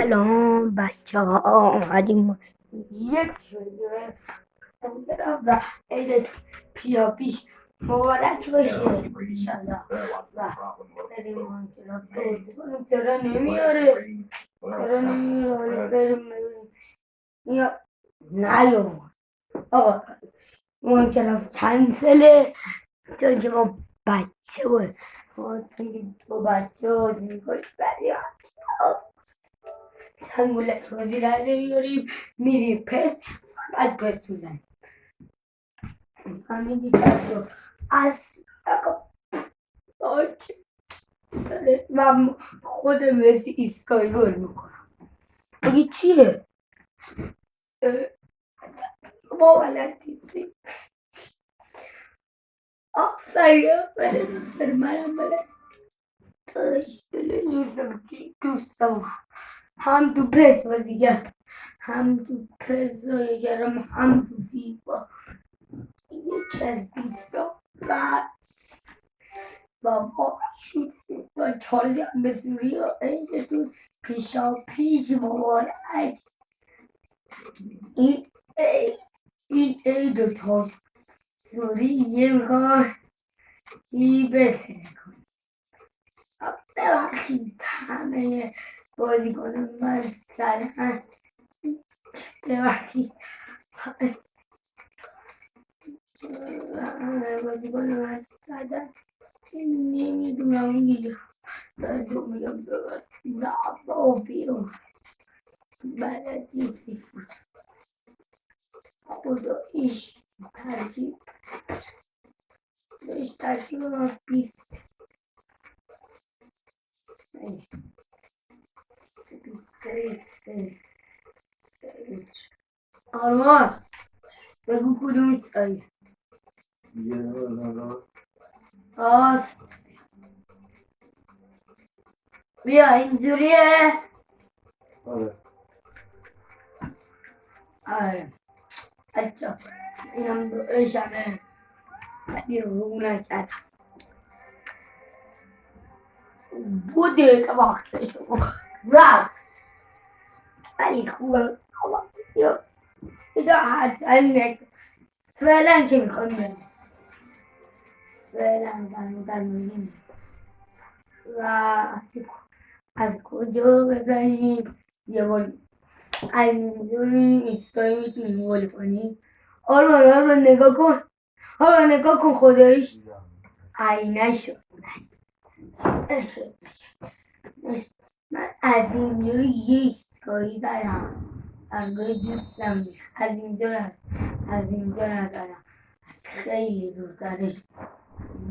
سلام بچه ها آمدیم ما یک ویدیو و عیدتون پیا پیش مبارک باشه انشالله و بریم منطقه توضیح کنیم چرا نمیاره حالا بریم یا نیو آقا منطقه کنسله چون که ما بچه بود ما تو بچه بازی میکنیم بریم چنگوله توضیح در نمیاریم میریم پس فقط پس میزنیم فهمیدی بچه اصلا آکه سره من خود مسی ایسکای گل میکنم بگی چیه؟ ما بلد نیستیم آفرین منم بلد دوستم هم تو پس بازیگر هم تو پس بازیگرم هم تو فیفا یکی از دوستان بس بابا شد با چارج هم به سوریه عیدتون پیشا پیش مبارک این عید و چارج سوریه میخوام چی بهتره کنیم ببخشید همه بازیکنان من سرن ببخشید همه بازیکنان من سرن نمیدونم دیگه بهتون میگم ببخشید نه بابا بیرون بلد نیستی فوت خداییش ترکیب من 20 آرمان بگو کدوم سایی راست بیا اینجوریه آره بچه اینم دوشمه ولی رو نکردم 2 دقیقه وقت شما رفت ولی خوبه یا حتی فعلا که میخوام بریم فعلا برمیدیم و از کجا بزنیم یه بار از اینجا ببینیم ایستایی میتونیم گل کنیم آرمان نگاه کن خداییش ای نشد من از اینجا یه ایستگاهی دارم انگاه دوستم نیست از اینجا ندارم از خیلی دورترش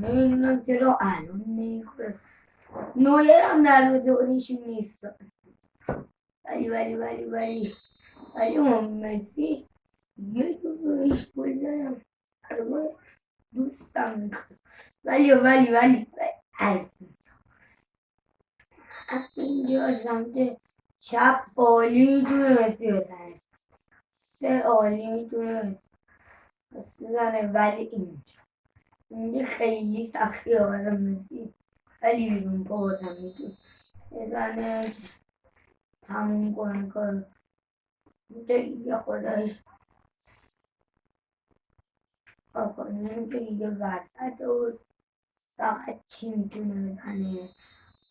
نمیدونم چرا الان نمیخوره نویرم دروازه خودشون نیست ولی مسی یه دوستش گل دارم برای دوستم میخواد ولی از اینجا سمت چپ عالی میتونه مسی بزنه 3 عالی میتونه بزنه ولی اینجا خیلی سختی برای مسی ولی بیرون بازم میتونه بزنه که تموم کنه کار دیگه خدایش بکنیم که دیگه وسط و فقط چی میتونه بزنه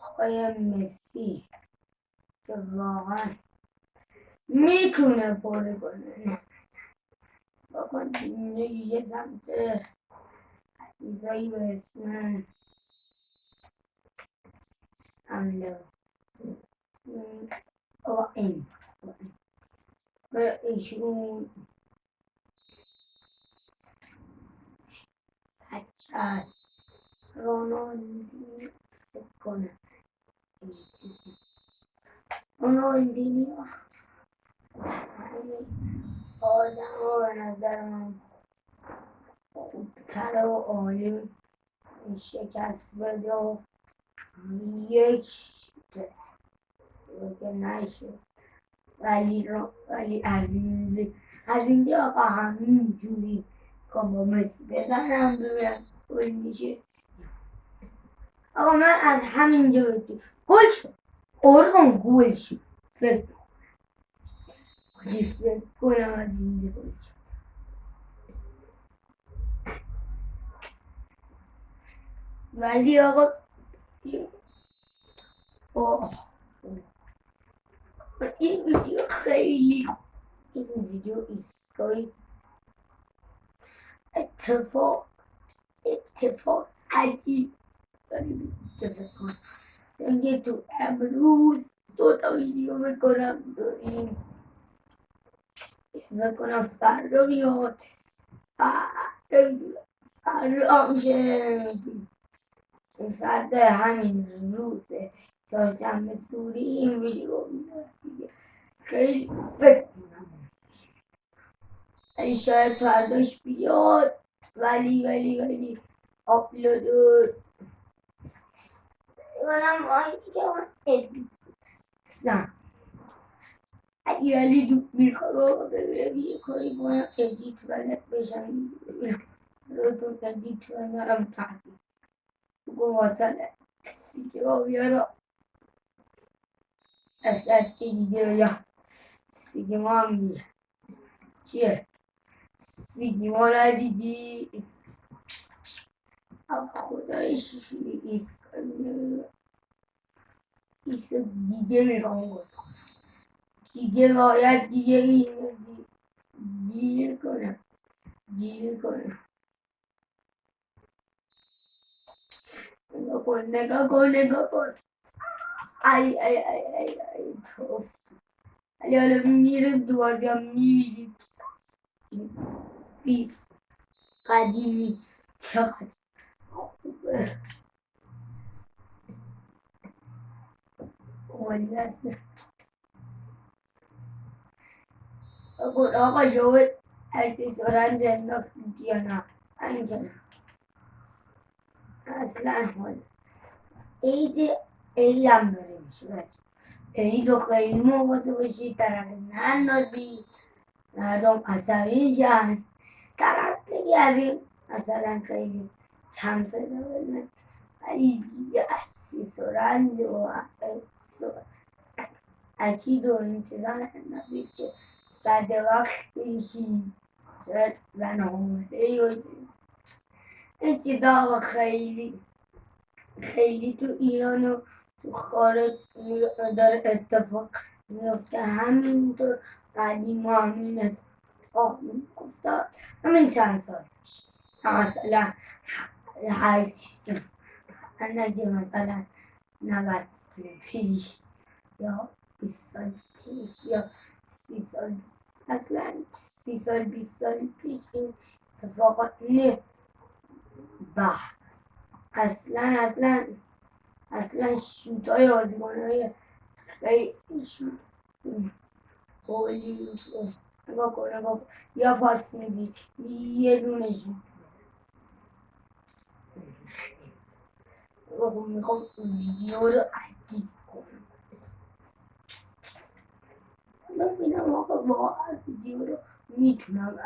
آقای مسی که واقعا میتونه پر کنه نه بکن یه سمت عزیزایی به اسم حمله این به ایشون بچه هست رونالدینیو بکنه این چیزی رونالدینیو آدم ها به نظر من خوبتر و عالی شکست بده و یک که نشد ولی از اینجا آقا همین جوری که با مسی بزنم ببینم گل میشه آقا من از همینجا گل شد آرمان گل شد فکر فکر کنم از زندگی ولی آقا این ویدیو خیلی این ویدیو ایستگاهی اتفاق عجیب داریم اتفاق کنم تو امروز 2 ویدیو میکنم داریم میکنم فردا میاد فردا هم که فردا همین روزه چهارشنبه سوری این ویدیو میاد دیگه خیلی فکر کنم شاید فرداش بیاد ولی آپلود کنم که من ادیت ولی دو میخوام ببینم یه کاری کنم ادیت بلد بشم رو ادیت بنارم تحتیم بگم مثلا سیگه ها بیارم اصلا که دیگه بگم سیگه ما هم دیگه چیه سیگه ما ندیدی خدایش ایست دیگه میخوام گفت دیگه باید دیگه این گیر کنم نگاه کن ای توست ولی حالا میرم تو بازی هم میبینیم بیف قدیمی چقدر خوبه اومدی هستم آقا جواد اکسسوران انداخت یا نه انگه اصلا حال عید هم داره میشه عید و خیلی مواظب باشید ترقه نندازی مردم عصبی میشن ترقه کردیم مثلا خیلی کم صدا بزن ولی دیگه اکسسوران و اکید و این چیزا نندازید که بعد وقت میشی شاید زن آمده و این چیزا خیلی تو ایران و تو خارج داره اتفاق میفته همینطور قدیم و همین اتفاق میفته همین چند سال پیش مثلا هر چیزی نگه مثلا 90 سال پیش یا 20 سال پیش یا 30 سال اصلا 30 سال 20 سال پیش این اتفاقات نه اصلا شوتای آزمانهای خیلی شوت قولی نگاه کن یا پاس میدی یه دونه شوت میخوام ویدیو رو عجیب کنم ببینم آقا با ویدیو رو میتونم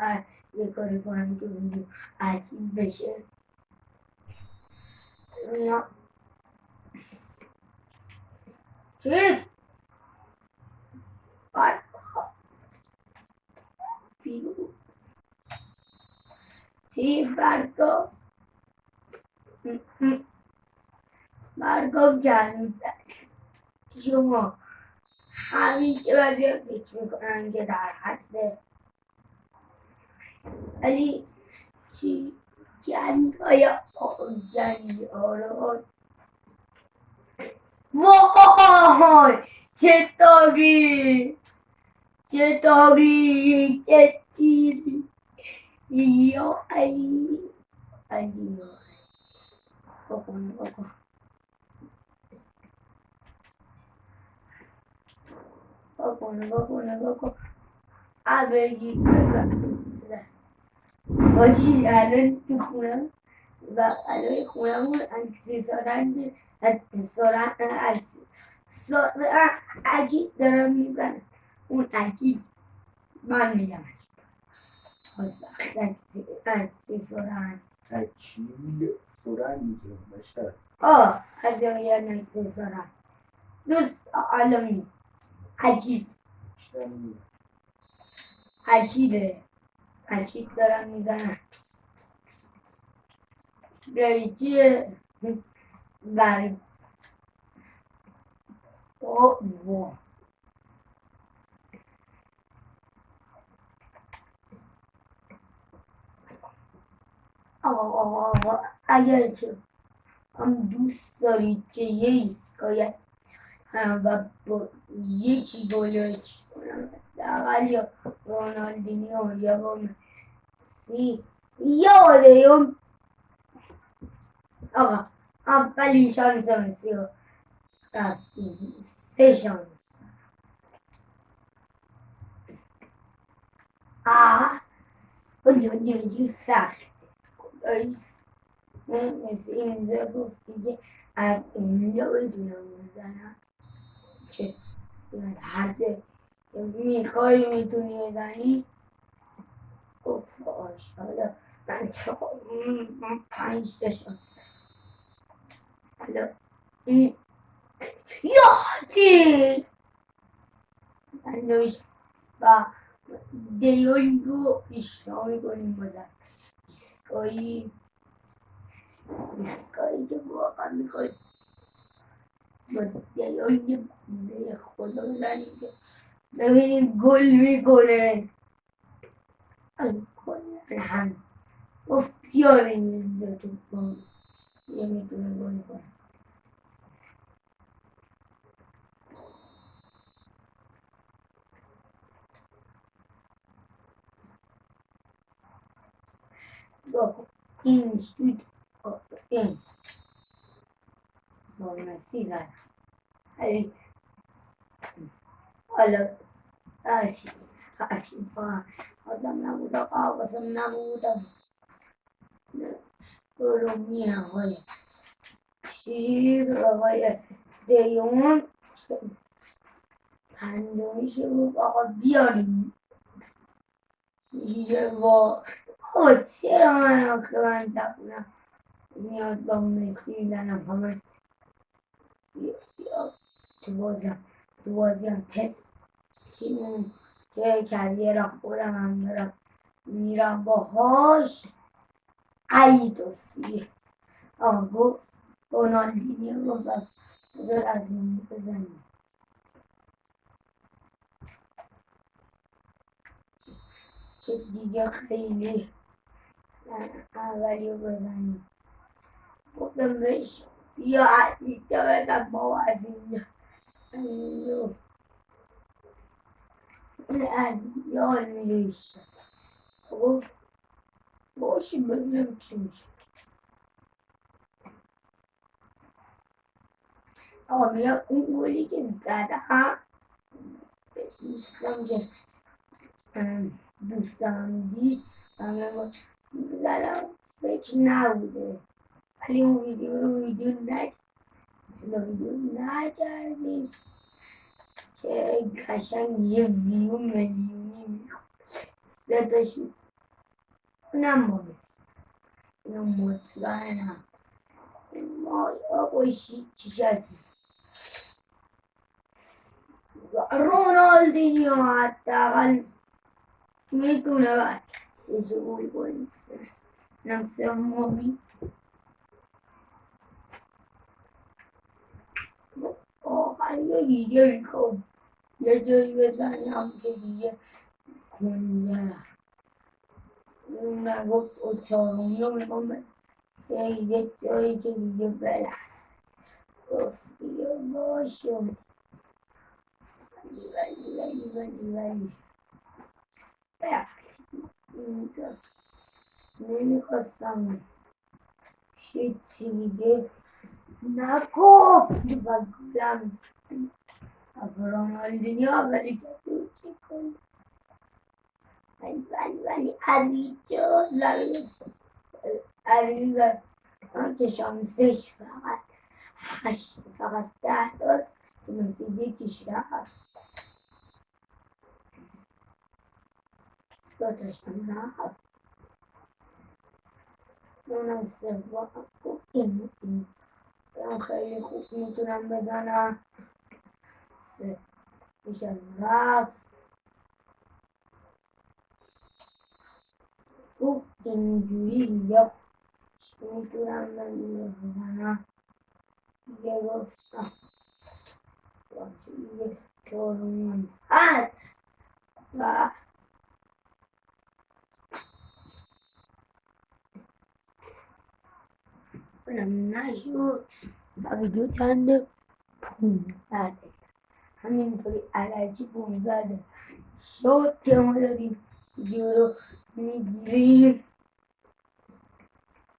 یه کاری کنم که ویدیو عجیب بشه ببینم چی؟ برگا جنوب شما همیشه بعضی فکر میکنن که در حد ولی جنگ ها وای چطوری چه چیزی یا ای بکن بگید باجی الان تو خونم و الان خونمون عجیب دارم میزنم اون عجیب من میگم اکسسوران از یه اکسسوران دوست عالمی اکید اکیده اکید دارن میزنن ریچیه برای وا آقا اگر که هم دوست دارید که یه ایستگاهی کنم و با یکی گلوچ کنم حداقل یا رونالدینیو یا با مسی یا لیون آقا اولین شانس مسی رو رفتیم 3 شانس اونجا سخت مثل اینجا گفت دیگه از اینجا بدونم بزنم که هر جا که میخوای میتونی بزنی گفت باش حالا من 5 تا شانس حالا این یاتی اندوش و دیوریگو اشتها میکنیم بازم ایستگاهی که واقعا میخواید با دیوریگ بنده خدا بزنیم که ببینیم گل میکنه کلا هم گفت بیاره این تو یه میتونه گل کنه این شوت این با مسی زد ولی حالا هرچی با آدم نبود آقا واسم نبودم برو میه چیز آقای دیون پنجمیش گفت آقا بیاریم دیگه با چرا من آخه من تقنم میاد با مسی زنم همه تو بازی هم تست تیمون که کریر خودم هم دارم میرم باهاش ای توفیه گفت رونالدینیو گفت بذار از این بزنیم که دیگه خیلی اولی رو بزنیم گفتم بهش بیا از اینجا بزن بابا از اینجا از یار میریشتم گفت باشی ببینم چی میشه آقا میگم اون گولی که زدم دوستم دید و زدم فکر نبوده ولی اون ویدیو نکردیم که قشنگ یه ویو میلیونی میخواد 3 تا شد اونم مامست اینو مطمئنم ما آقایشی چی هست رونالدینیو حداقل میتونه باید 3 گل کنیم اینم سومی آخر یه دیگه میخوام یه جایی بزنم که دیگه کنیه اون نگفت و چهارمی رو میخوام یه جایی که دیگه برم گفت بیا باشم ولی اینجا نمیخواستم هیچی دیگه نگفت و گلم رونالدینیو اولی که چی کنم ولی از اینجا از این که شانسش فقط 8 فقط 10 داد که مثل یکیش رفت 2 تاشم رفت اونم سوم گفت این خیلی خوب میتونم بزنم میشه رفت. گفت اینجوری یا میتونم من بزنم. دیگه گفتم باشه دیگه چهارمین فصل و اونم نشد و ویدیو چند 15 همینطوری علکی 15 شد که ما داریم ویدیو رو میگیریم.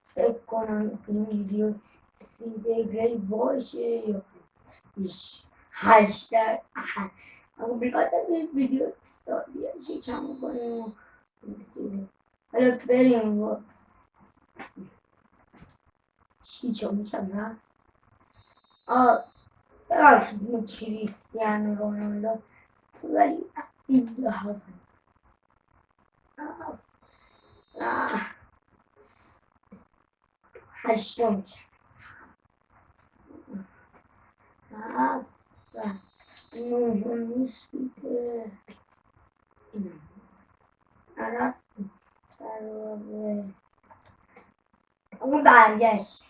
فکر کنم این ویدیو 30 دقیقه باشه یا 8 دقیقه. اما بخاطر این ویدیو سالیه کم کنیم و حالا بریم و چی میشم رفت. ببخشید کریستیانو رونالدو ولی دیگه هشتم میشه نهمیش بیده اینم رفتیم اون برگشت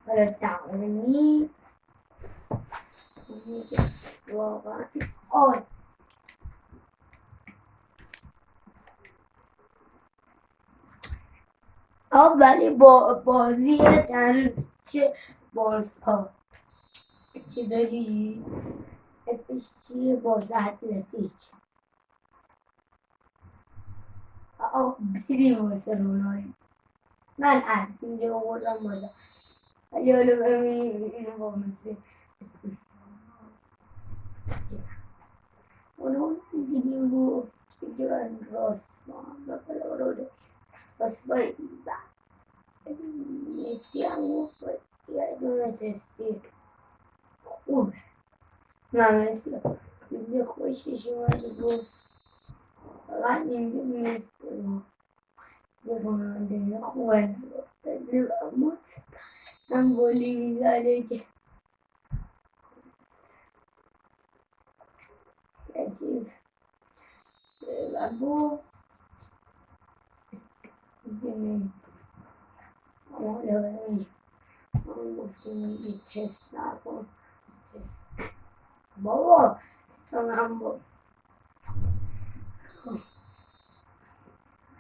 حالا دقیقی میگه واقعا ولی با بازی چند چه بارسا چه داری اسمش چیه باز اتلتیک بریم واسه رونالدو. من از اینجا آوردم بالا ولی حالا ببینیم اینو با مثل اونو دیدیم گفت که جوان راست ما هم بپلا رو داشت بس باید مسی هم گفت یه دونه تستی خوب من مسی خیلی خوشش اومد گفت فقط اینجا مسی یه رونالدو خوبه نگفت اموت هم گلی میزده که یه چیز و گفت دیدیم حالا ببین من گفتیم یه تست نکن تست بابا تا من با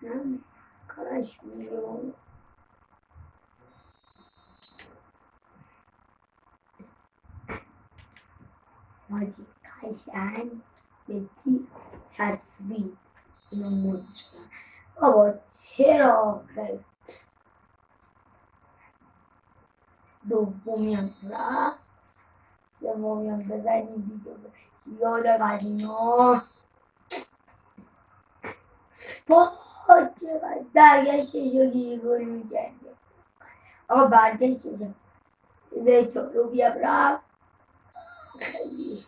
من کارش میگم ماجی قشنگ به تی تصویر اینو مطمئن بابا چرا دومیم رفت سومیم بزنیم دیگه یاد قدیما بابا چقدر برگشتش رو دیگه گل میگرده برگشتش چیزه چهارمیم رفت خیلی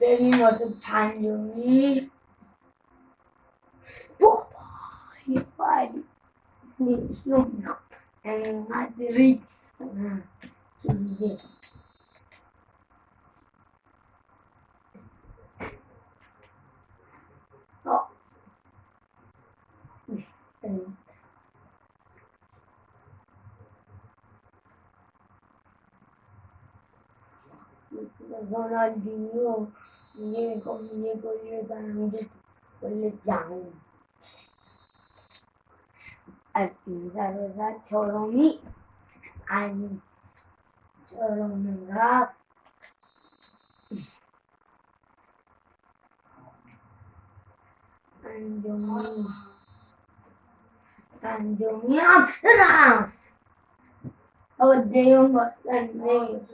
بریم واسه پنجمی بابا یه باری نشون میکنم انقدر ریکس کنم که دیگه رونالدینیو میگه یه گلی بزنم میگه گل جهان از این ضرورت چهارمی این چهارمی رفت پنجمی هم رفت دیون باستن نمید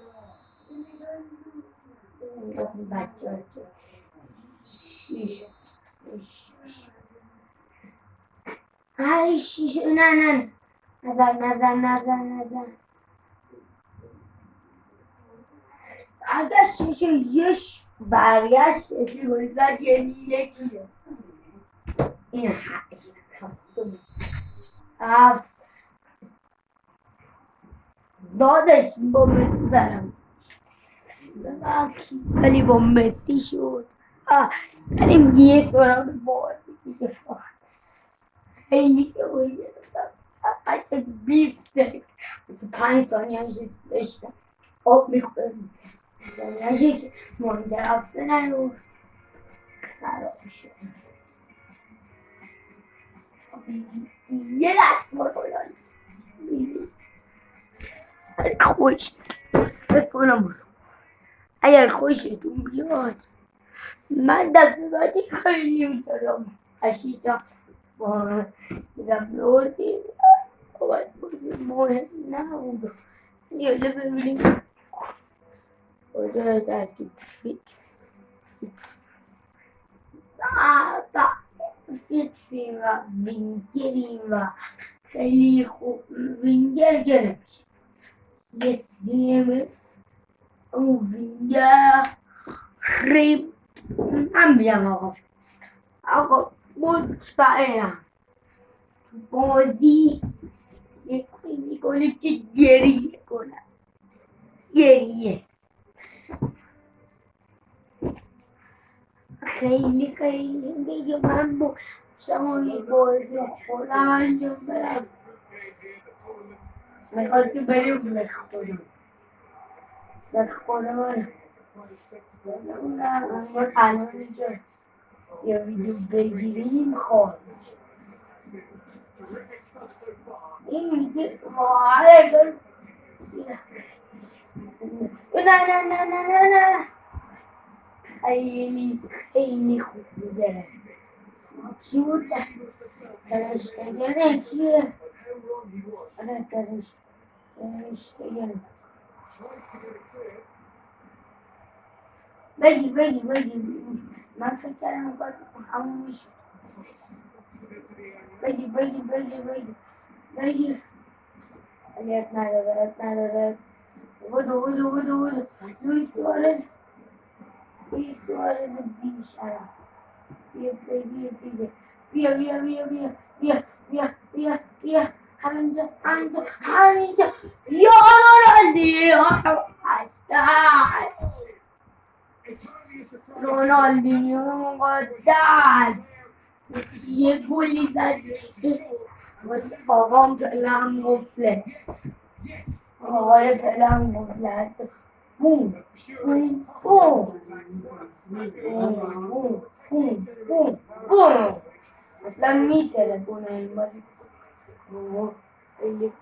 بچه ها شیش شیش نه نزن برگشتش گل زد یعنی یکیه این هفت داداش با مسی برم ببخشید ولی با مسی شد بریم یه سراغ بازی دیگه فقط خیلی یهویی گرفتم فقط 20 دقیقه 25 ثانیه هش داشتم آب میخورم ثانیه هشی که مهمتر رفته نیفت خراب شد یه دست بکنم اگر خوشتون بیاد من دست بعدی خیلی میدارم اشیجا با میدم بردیم بازی مهم نبود یاده ببینیم کجا ترکیب فیکس فیکسیم و وینگریم و خیلی خوب وینگر گرفت یه سیم اون وینگر خریب من بیام آقا مطمئنم بازی یکی میکنیم که گریه کنم گریه خیلی دیگه من با شما این بازی خودم انجام برم میخواستی بریم بخونه من اونم الان اینجا یه ویدیو بگیریم خواه این ویدیو واقعا نه خیلی خوب میگره کی بود ترشتگنه کیه آره ترشتگنه بگی من فکر کردم باید همون میشود بگی اگه نداره بودو لویس سوارز بیشرم بیا همینجا یا رونالدینیو مقدس یه گلی زد واسه آقام پلم گفته آقای پلم گفته بوم اصلا میترکونه این بازی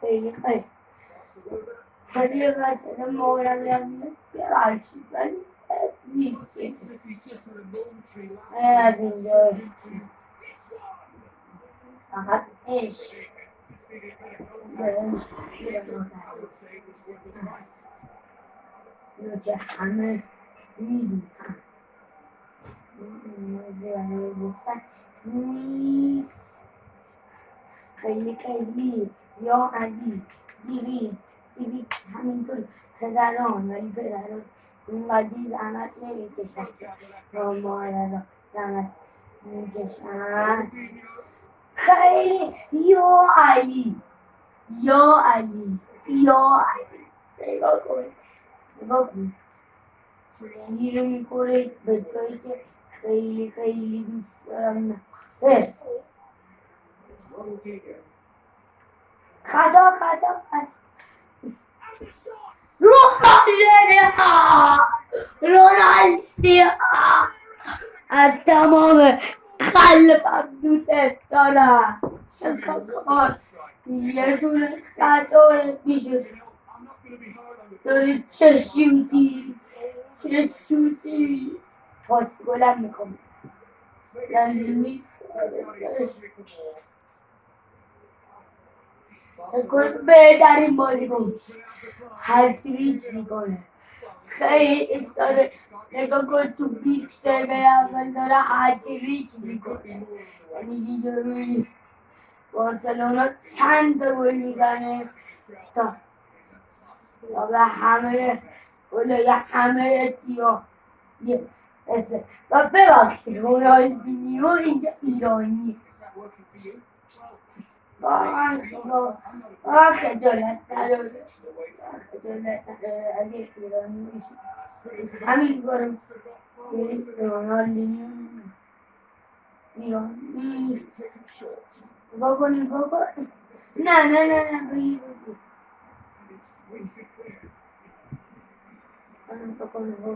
خیلی خیلی قصد مورم ببخشید ولی نیست از اینجا فقط عشق اینو که همه میدونن گفتن نیست خیلی یا علی دیوید همینطور پدران ولی پدران اونقدی زحمت نمیکشن یا مادران زحمت میکشن خیلی یا علی نگاه کن گیر میکنه به جایی که خیلی دوست دارم خطا رونالدینیو از تمام قلبم دوست دارم یه دونه خطا میشد داری چه شوتی پاس گلم میکنم لویس بهترین بازیکن هتریک میکنه خیلی داره نگاه کن تو 20 دقیقه اول داره هتریک میکنه یعنی دیگه ببینید بارسلونا چند تا گل میزنه تا به همه تیما و ببخشید رونالدینیو اینجا ایرانیه واقعا واقعا خجالت نداره خجالت نداره اگه ایرانی میشه همین بارم رونالدینیو ایرانی بابا نگاه کن نه بگیر بابا نگاه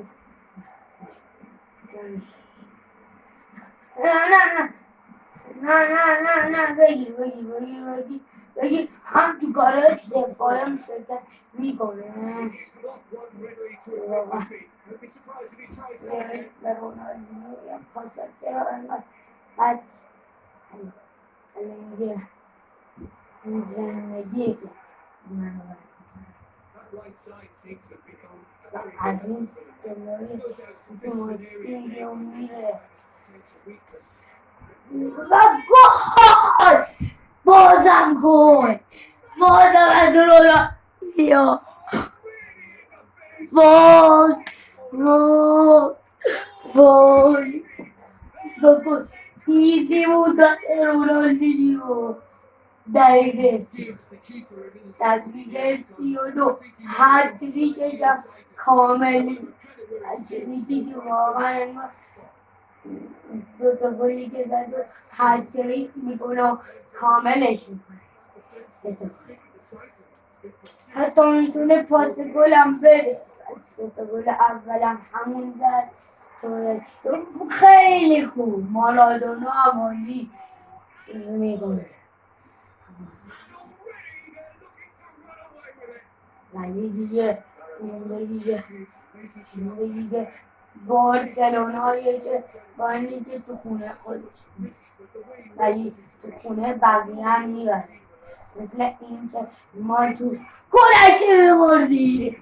نه بگیر هم تو کارش دفاعیم شرکت میکنه به رونالدینو یا پاسا چرا انقدر بد میگه زندگی از این جلوی موسیقی و میره و گل بازم گل بازم از رونالدینو وای وای وای بابا ایزی بود برای رونالدینیو دقیقه 32 هتریکش هم کامل هتریکی که واقعا انگار دوتا گلی که زد و هتریک میکنه و کاملش میکنه حتی میتونه پاس گلم بده سه تا گل اولم همون زد خیلی خوب مارادونا هم عالی میکنه ولی دیگه بارسلوناییه که با اینی که تو خونه خودش ولی تو خونه بقیه هم میبره مثل این که ما تو کلکی میبردی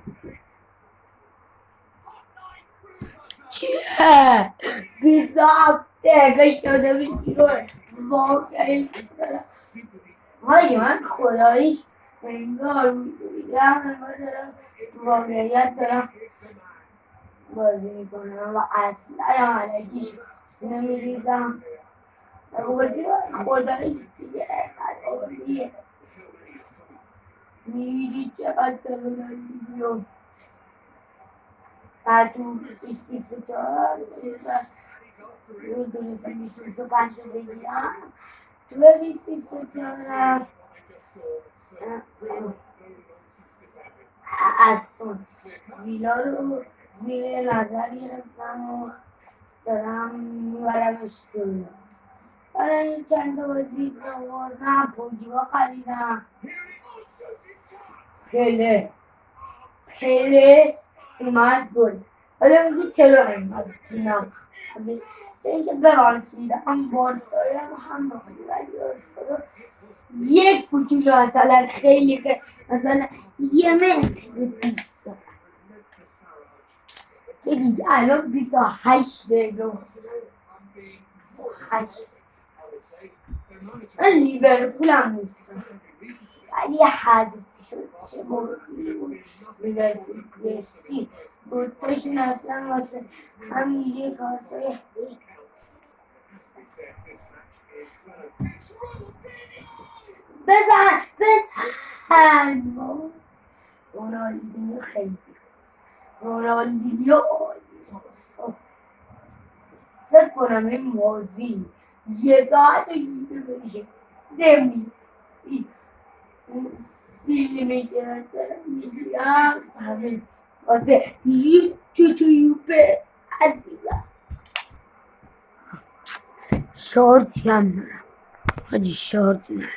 چیه؟ 27 دقیقه شده بیشتر واقعی من خداییش انگار میگم دارم واقعیت دارم بازی میکنم و اصلا هم علکیش نمیریزم بازی خداییش دیگه عالیه میری چقدر رونالدینیو بعد تو 24 میدونستم 25 بگیرم تو 24 استون ویلا رو زیر نظر گرفتم و دارم میبرمش تو برای چند تا بازی بردم پوگبا خریدم پله اومد گل حالا میگی چرا اینقدر تیمم چون اینکه ببخشیدم بارسایم هم بخوری ولی بارسا رو یک کوچولو مثلا خیلی مثلا 1 متر به 20 که دیگه الان 28 دقیقه 8 من لیورپول هم نیستم ولی حذف شد چه موضوعی بود لیورپول PSG دوتاشون اصلا واسه همین یه کارتای بزن رونالدینیو خیلی رونالدینیو فکر کنم این بازی 1 ساعت و دیده بشه نمی فیلمی که دارم میگیرم همین واسه یوتیوبه عزیزم شارژی هم ندارم حاجی شارژی ندارم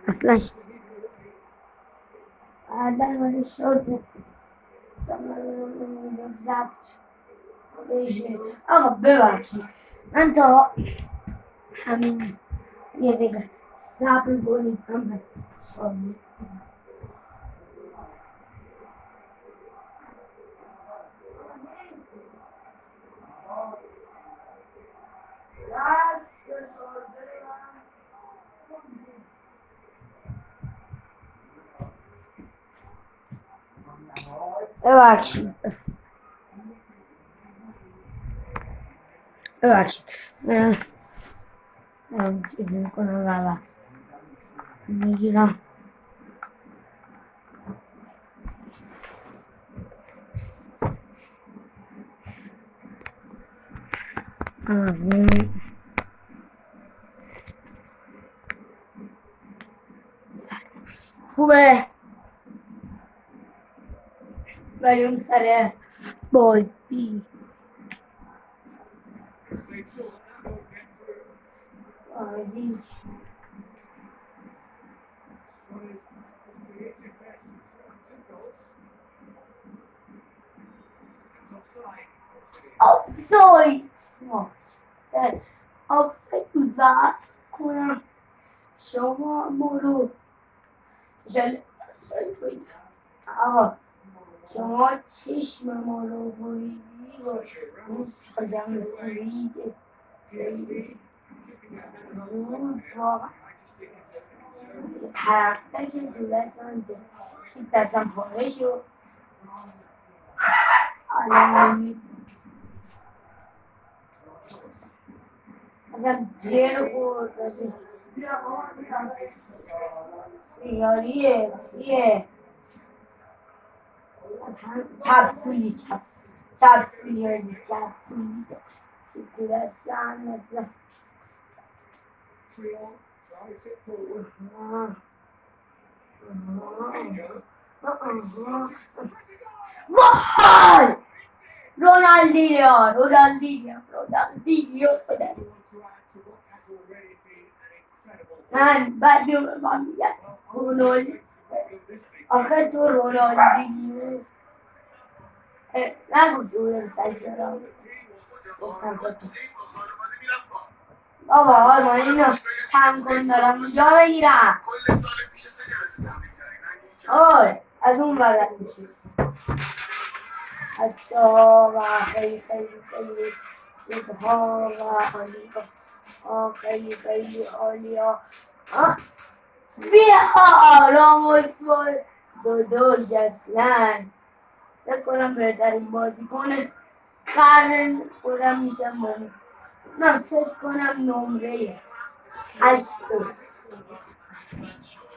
اصلا بعدا من شارژ ضبط بشه آقا ببخشید من تا همین یه دقیقه صبر کنید هم شارژ ببخشید من چیز میکنم و میگیرم. خوبه ولی اون سر بازی بازی آفساید آفساید بود و کنم شما ما رو آقا شما چشم ما رو بریدی با اون سازم سوید زود واقعا ترقه که تو دستم که دستم پاره شد الان اصلا جر خورد سیاریه چیه چپسویی چپسویی تو دستم وای رونالدینیو من بعدی به من میگن رونالد آخه تو رونالدینیو نگفته بودم سعی دارم گفتم تو بابا آرمان اینو چند کن دارم اینجا بگیرم آی از اون بلد میشه حتی و خیلی ها و خیلی عالی ها بیا راموس داداش اصلا فکر کنم بهترین بازیکن قرن خودم میشم من فکر کنم نمره 8